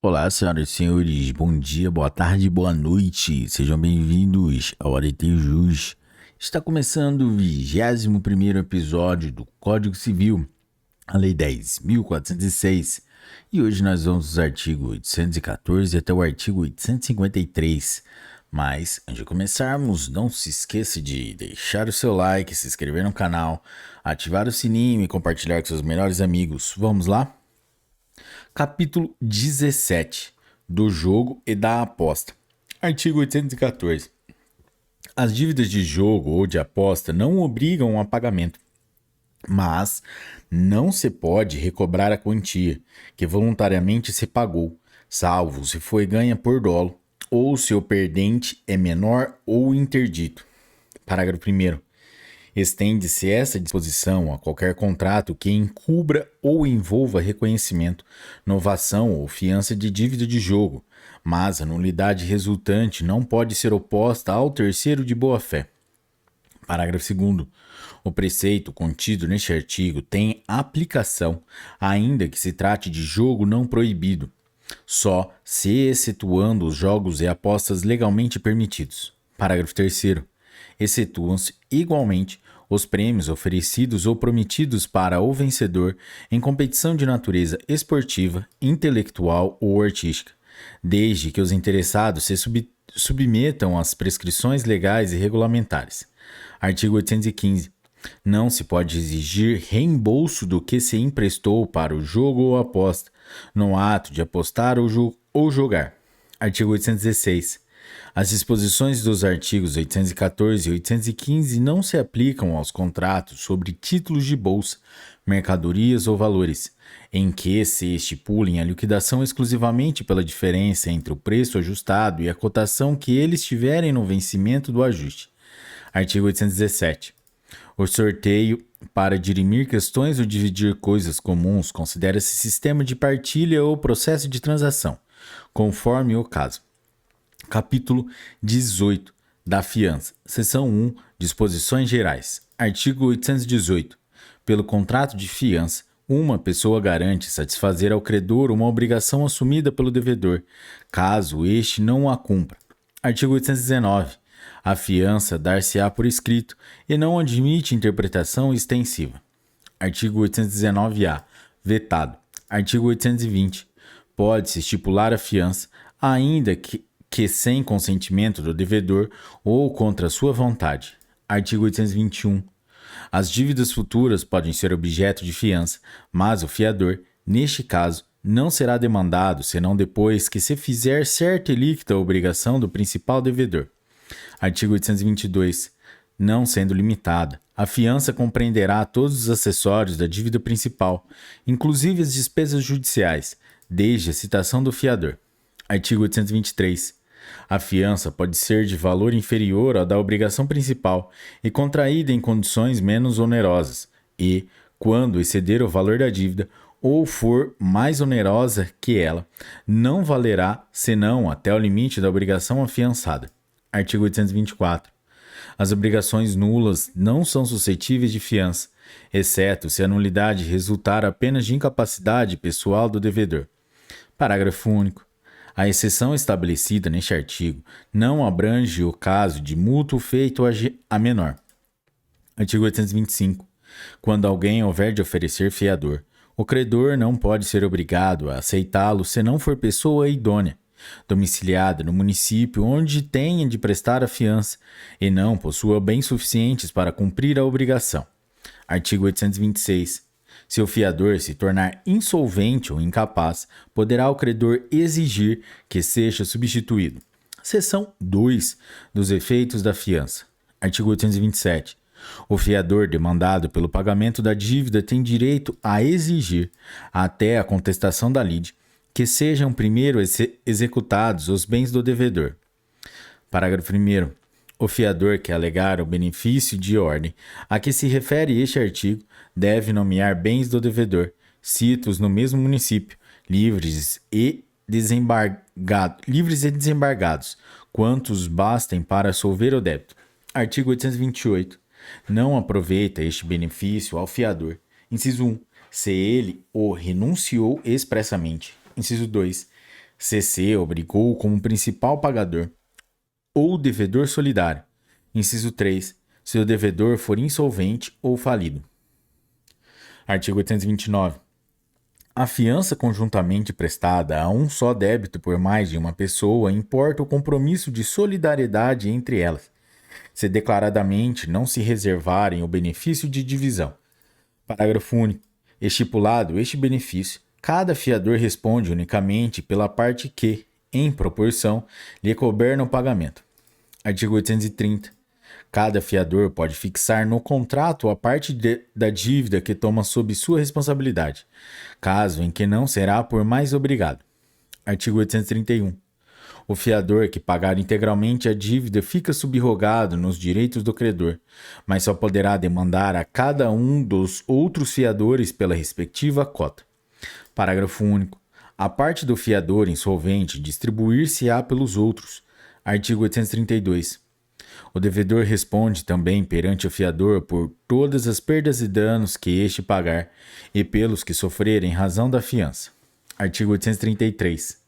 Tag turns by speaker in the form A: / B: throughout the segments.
A: Olá, senhoras e senhores, bom dia, boa tarde, boa noite, sejam bem-vindos ao Arete Jus. Está começando o 21º episódio do Código Civil, a Lei 10.406, e hoje nós vamos dos artigos 814 até o artigo 853. Mas, antes de começarmos, não se esqueça de deixar o seu like, se inscrever no canal, ativar o sininho e compartilhar com seus melhores amigos. Vamos lá? Capítulo 17 do jogo e da aposta. Artigo 814. As dívidas de jogo ou de aposta não obrigam a pagamento, mas não se pode recobrar a quantia que voluntariamente se pagou, salvo se foi ganha por dolo ou se o perdente é menor ou interdito. Parágrafo 1º. Estende-se essa disposição a qualquer contrato que encubra ou envolva reconhecimento, novação ou fiança de dívida de jogo, mas a nulidade resultante não pode ser oposta ao terceiro de boa-fé. Parágrafo 2º. O preceito contido neste artigo tem aplicação, ainda que se trate de jogo não proibido, só se excetuando os jogos e apostas legalmente permitidos. Parágrafo 3º. Excetuam-se igualmente os prêmios oferecidos ou prometidos para o vencedor em competição de natureza esportiva, intelectual ou artística, desde que os interessados se submetam às prescrições legais e regulamentares. Artigo 815. Não se pode exigir reembolso do que se emprestou para o jogo ou aposta, no ato de apostar ou jogar. Artigo 816. As disposições dos artigos 814 e 815 não se aplicam aos contratos sobre títulos de bolsa, mercadorias ou valores, em que se estipulem a liquidação exclusivamente pela diferença entre o preço ajustado e a cotação que eles tiverem no vencimento do ajuste. Artigo 817. O sorteio, para dirimir questões ou dividir coisas comuns, considera-se sistema de partilha ou processo de transação, conforme o caso. Capítulo 18 da fiança. Seção 1. Disposições gerais. Artigo 818. Pelo contrato de fiança, uma pessoa garante satisfazer ao credor uma obrigação assumida pelo devedor, caso este não a cumpra. Artigo 819. A fiança dar-se-á por escrito e não admite interpretação extensiva. Artigo 819-A. Vetado. Artigo 820. Pode-se estipular a fiança, ainda que sem consentimento do devedor ou contra sua vontade. Artigo 821. As dívidas futuras podem ser objeto de fiança, mas o fiador, neste caso, não será demandado senão depois que se fizer certa e líquida a obrigação do principal devedor. Artigo 822. Não sendo limitada, a fiança compreenderá todos os acessórios da dívida principal, inclusive as despesas judiciais, desde a citação do fiador. Artigo 823. A fiança pode ser de valor inferior ao da obrigação principal e contraída em condições menos onerosas e, quando exceder o valor da dívida ou for mais onerosa que ela, não valerá senão até o limite da obrigação afiançada. Artigo 824. As obrigações nulas não são suscetíveis de fiança, exceto se a nulidade resultar apenas de incapacidade pessoal do devedor. Parágrafo único. A exceção estabelecida neste artigo não abrange o caso de mútuo feito a menor. Artigo 825. Quando alguém houver de oferecer fiador, o credor não pode ser obrigado a aceitá-lo se não for pessoa idônea, domiciliada no município onde tenha de prestar a fiança e não possua bens suficientes para cumprir a obrigação. Artigo 826. Se o fiador se tornar insolvente ou incapaz, poderá o credor exigir que seja substituído. Seção 2 dos efeitos da fiança. Artigo 827. O fiador demandado pelo pagamento da dívida tem direito a exigir, até a contestação da lide, que sejam primeiro executados os bens do devedor. Parágrafo 1º. O fiador que alegar o benefício de ordem a que se refere este artigo deve nomear bens do devedor, citos no mesmo município, livres e desembargados, quantos bastem para solver o débito. Artigo 828. Não aproveita este benefício ao fiador. Inciso 1. Se ele o renunciou expressamente. Inciso 2. CC obrigou como principal pagador ou devedor solidário. Inciso 3. Se o devedor for insolvente ou falido. Artigo 829. A fiança conjuntamente prestada a um só débito por mais de uma pessoa importa o compromisso de solidariedade entre elas, se declaradamente não se reservarem o benefício de divisão. Parágrafo único. Estipulado este benefício, cada fiador responde unicamente pela parte que, em proporção, lhe couber no pagamento. Artigo 830. Cada fiador pode fixar no contrato a parte da dívida que toma sob sua responsabilidade, caso em que não será por mais obrigado. Artigo 831. O fiador que pagar integralmente a dívida fica subrogado nos direitos do credor, mas só poderá demandar a cada um dos outros fiadores pela respectiva cota. Parágrafo único. A parte do fiador insolvente distribuir-se-á pelos outros. Artigo 832. O devedor responde também perante o fiador por todas as perdas e danos que este pagar e pelos que sofrer em razão da fiança. Artigo 833.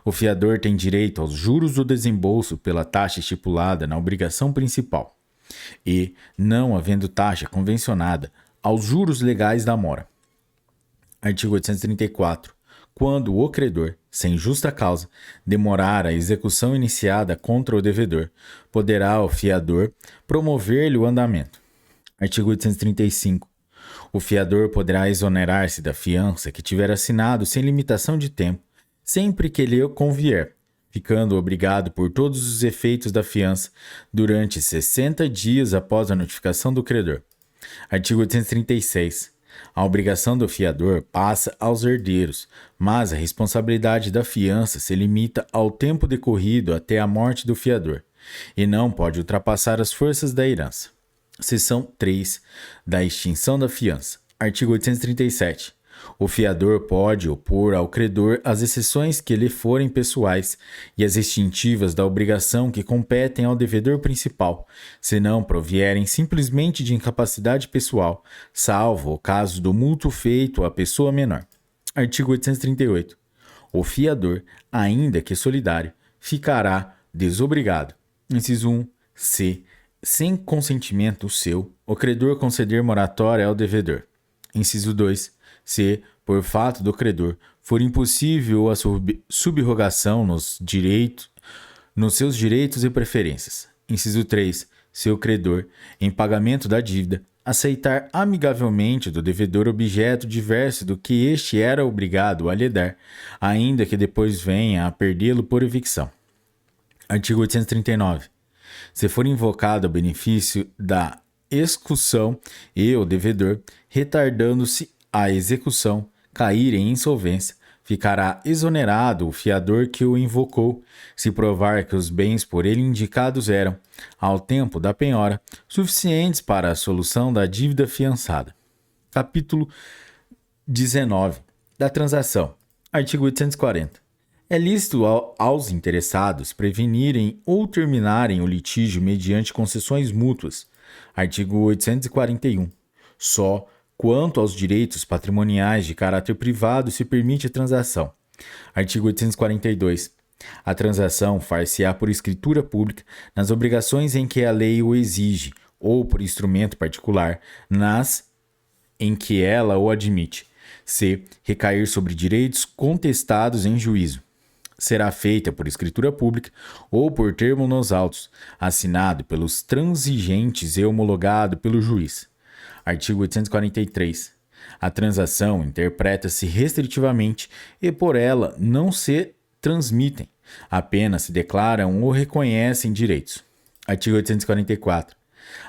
A: O fiador tem direito aos juros do desembolso pela taxa estipulada na obrigação principal e, não havendo taxa convencionada, aos juros legais da mora. Artigo 834. Quando o credor, sem justa causa, demorar a execução iniciada contra o devedor, poderá o fiador promover-lhe o andamento. Artigo 835. O fiador poderá exonerar-se da fiança que tiver assinado sem limitação de tempo, sempre que lhe convier, ficando obrigado por todos os efeitos da fiança durante 60 dias após a notificação do credor. Artigo 836. A obrigação do fiador passa aos herdeiros, mas a responsabilidade da fiança se limita ao tempo decorrido até a morte do fiador, e não pode ultrapassar as forças da herança. Seção 3. Da extinção da fiança. Artigo 837. O fiador pode opor ao credor as exceções que lhe forem pessoais e as extintivas da obrigação que competem ao devedor principal, se não provierem simplesmente de incapacidade pessoal, salvo o caso do mútuo feito à pessoa menor. Artigo 838. O fiador, ainda que solidário, ficará desobrigado. Inciso 1. C. Sem consentimento seu, o credor conceder moratória ao devedor. Inciso 2. Se, por fato do credor, for impossível a subrogação nos seus direitos e preferências. Inciso 3. Se o credor, em pagamento da dívida, aceitar amigavelmente do devedor objeto diverso do que este era obrigado a lhe dar, ainda que depois venha a perdê-lo por evicção. Artigo 839. Se for invocado o benefício da excursão e o devedor, retardando-se a execução, cair em insolvência, ficará exonerado o fiador que o invocou, se provar que os bens por ele indicados eram, ao tempo da penhora, suficientes para a solução da dívida fiançada. Capítulo 19. Da transação. Artigo 840. É lícito aos interessados prevenirem ou terminarem o litígio mediante concessões mútuas. Artigo 841. Só quanto aos direitos patrimoniais de caráter privado se permite a transação. Artigo 842. A transação far-se-á por escritura pública nas obrigações em que a lei o exige, ou por instrumento particular, nas em que ela o admite, se recair sobre direitos contestados em juízo. Será feita por escritura pública ou por termo nos autos, assinado pelos transigentes e homologado pelo juiz. Artigo 843. A transação interpreta-se restritivamente e por ela não se transmitem, apenas se declaram ou reconhecem direitos. Artigo 844.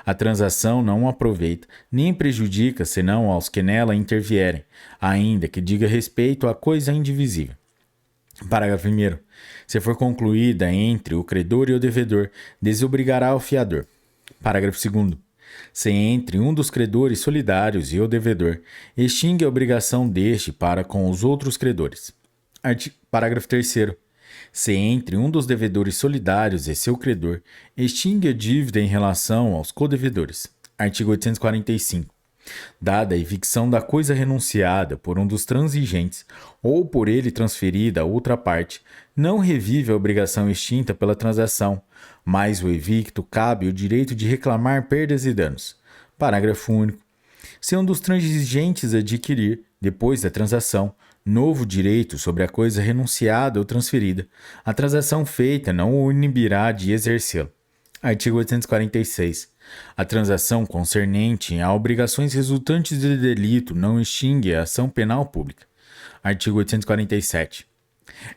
A: A transação não aproveita nem prejudica senão aos que nela intervierem, ainda que diga respeito à coisa indivisível. Parágrafo 1º. Se for concluída entre o credor e o devedor, desobrigará o fiador. Parágrafo 2º. Se entre um dos credores solidários e o devedor, extingue a obrigação deste para com os outros credores. Parágrafo 3º. Se entre um dos devedores solidários e seu credor, extingue a dívida em relação aos codevedores. Artigo 845. Dada a evicção da coisa renunciada por um dos transigentes ou por ele transferida a outra parte, não revive a obrigação extinta pela transação, mas o evicto cabe o direito de reclamar perdas e danos. Parágrafo único. Se um dos transigentes adquirir, depois da transação, novo direito sobre a coisa renunciada ou transferida, a transação feita não o inibirá de exercê-lo. Artigo 846. A transação concernente a obrigações resultantes de delito não extingue a ação penal pública. Artigo 847.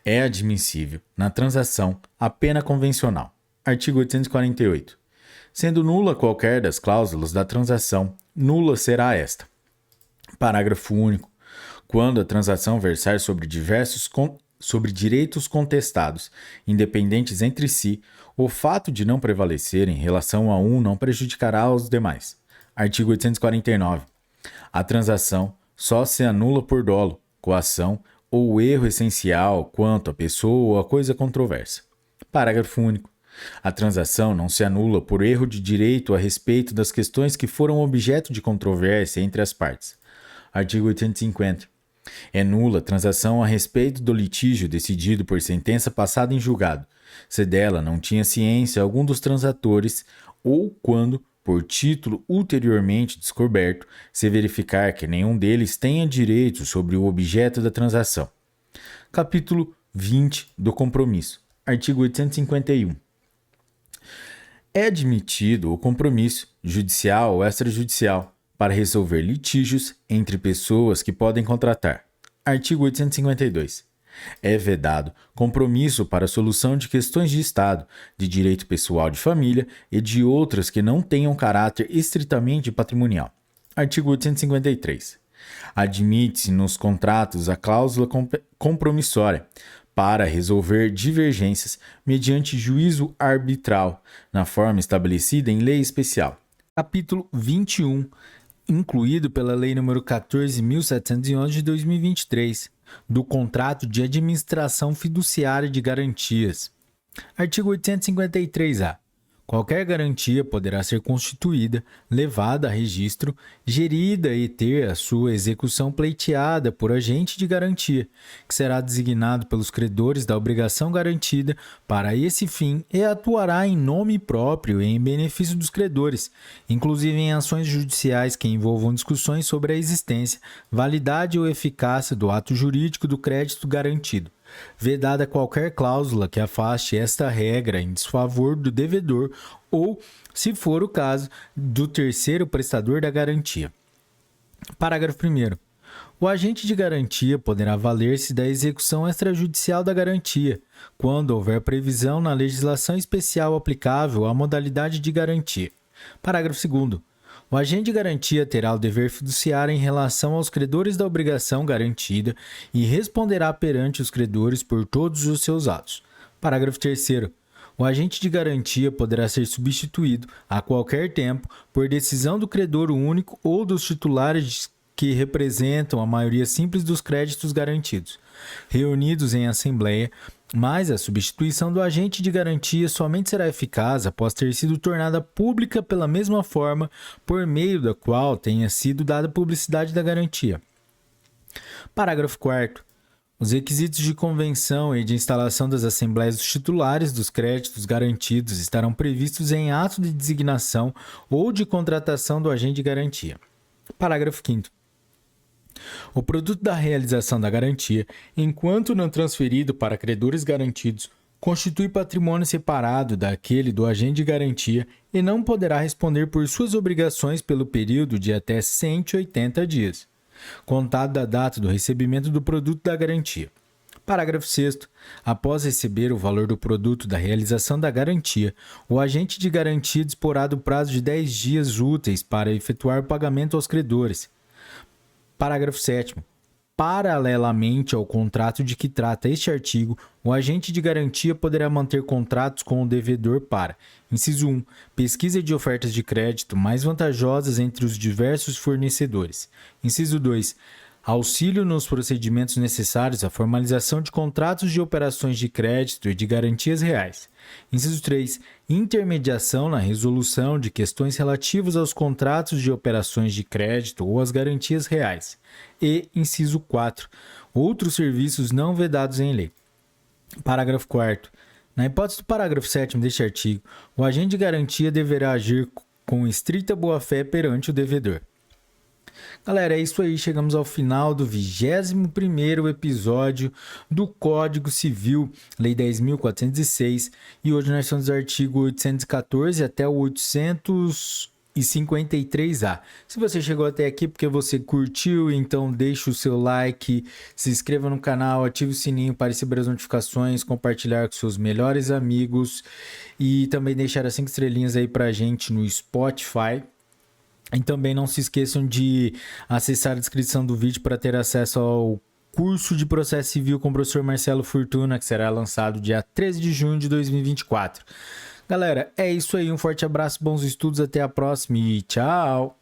A: É admissível, na transação, a pena convencional. Artigo 848. Sendo nula qualquer das cláusulas da transação, nula será esta. Parágrafo único. Quando a transação versar sobre direitos contestados, independentes entre si, o fato de não prevalecer em relação a um não prejudicará aos demais. Artigo 849. A transação só se anula por dolo, coação ou erro essencial quanto à pessoa ou à coisa controversa. Parágrafo único. A transação não se anula por erro de direito a respeito das questões que foram objeto de controvérsia entre as partes. Artigo 850. É nula a transação a respeito do litígio decidido por sentença passada em julgado, se dela não tinha ciência algum dos transatores ou quando, por título ulteriormente descoberto, se verificar que nenhum deles tenha direito sobre o objeto da transação. Capítulo 20 do compromisso. Artigo 851. É admitido o compromisso, judicial ou extrajudicial, para resolver litígios entre pessoas que podem contratar. Artigo 852. É vedado compromisso para a solução de questões de Estado, de direito pessoal de família e de outras que não tenham caráter estritamente patrimonial. Artigo 853. Admite-se nos contratos a cláusula compromissória para resolver divergências mediante juízo arbitral, na forma estabelecida em lei especial. Capítulo 21. Incluído pela Lei nº 14.711 de 2023, do Contrato de Administração Fiduciária de Garantias. Artigo 853-A. Qualquer garantia poderá ser constituída, levada a registro, gerida e ter a sua execução pleiteada por agente de garantia, que será designado pelos credores da obrigação garantida para esse fim e atuará em nome próprio e em benefício dos credores, inclusive em ações judiciais que envolvam discussões sobre a existência, validade ou eficácia do ato jurídico do crédito garantido, vedada qualquer cláusula que afaste esta regra em desfavor do devedor ou, se for o caso, do terceiro prestador da garantia. Parágrafo 1º. O agente de garantia poderá valer-se da execução extrajudicial da garantia, quando houver previsão na legislação especial aplicável à modalidade de garantia. Parágrafo 2º. O agente de garantia terá o dever fiduciário em relação aos credores da obrigação garantida e responderá perante os credores por todos os seus atos. Parágrafo 3º. O agente de garantia poderá ser substituído, a qualquer tempo, por decisão do credor único ou dos titulares que representam a maioria simples dos créditos garantidos, reunidos em assembleia, mas a substituição do agente de garantia somente será eficaz após ter sido tornada pública pela mesma forma por meio da qual tenha sido dada publicidade da garantia. Parágrafo 4º. Os requisitos de convenção e de instalação das assembleias dos titulares dos créditos garantidos estarão previstos em ato de designação ou de contratação do agente de garantia. Parágrafo 5º. O produto da realização da garantia, enquanto não transferido para credores garantidos, constitui patrimônio separado daquele do agente de garantia e não poderá responder por suas obrigações pelo período de até 180 dias, contado da data do recebimento do produto da garantia. Parágrafo 6º. Após receber o valor do produto da realização da garantia, o agente de garantia disporá do prazo de 10 dias úteis para efetuar o pagamento aos credores. Parágrafo 7º. Paralelamente ao contrato de que trata este artigo, o agente de garantia poderá manter contratos com o devedor para: inciso 1. Pesquisa de ofertas de crédito mais vantajosas entre os diversos fornecedores. Inciso 2.
B: auxílio nos procedimentos necessários à formalização de contratos de operações de crédito e de garantias reais. Inciso 3. Intermediação na resolução de questões relativas aos contratos de operações de crédito ou às garantias reais. E, inciso 4. Outros serviços não vedados em lei. Parágrafo 4º. Na hipótese do parágrafo 7º deste artigo, o agente de garantia deverá agir com estrita boa-fé perante o devedor. Galera, é isso aí, chegamos ao final do 21º episódio do Código Civil, Lei 10.406, e hoje nós estamos do artigo 814 até o 853A. Se você chegou até aqui porque você curtiu, então deixa o seu like, se inscreva no canal, ative o sininho para receber as notificações, compartilhar com seus melhores amigos e também deixar as 5 estrelinhas aí pra gente no Spotify. E também não se esqueçam de acessar a descrição do vídeo para ter acesso ao curso de processo civil com o professor Marcelo Fortuna, que será lançado dia 13 de junho de 2024. Galera, é isso aí, um forte abraço, bons estudos, até a próxima e tchau!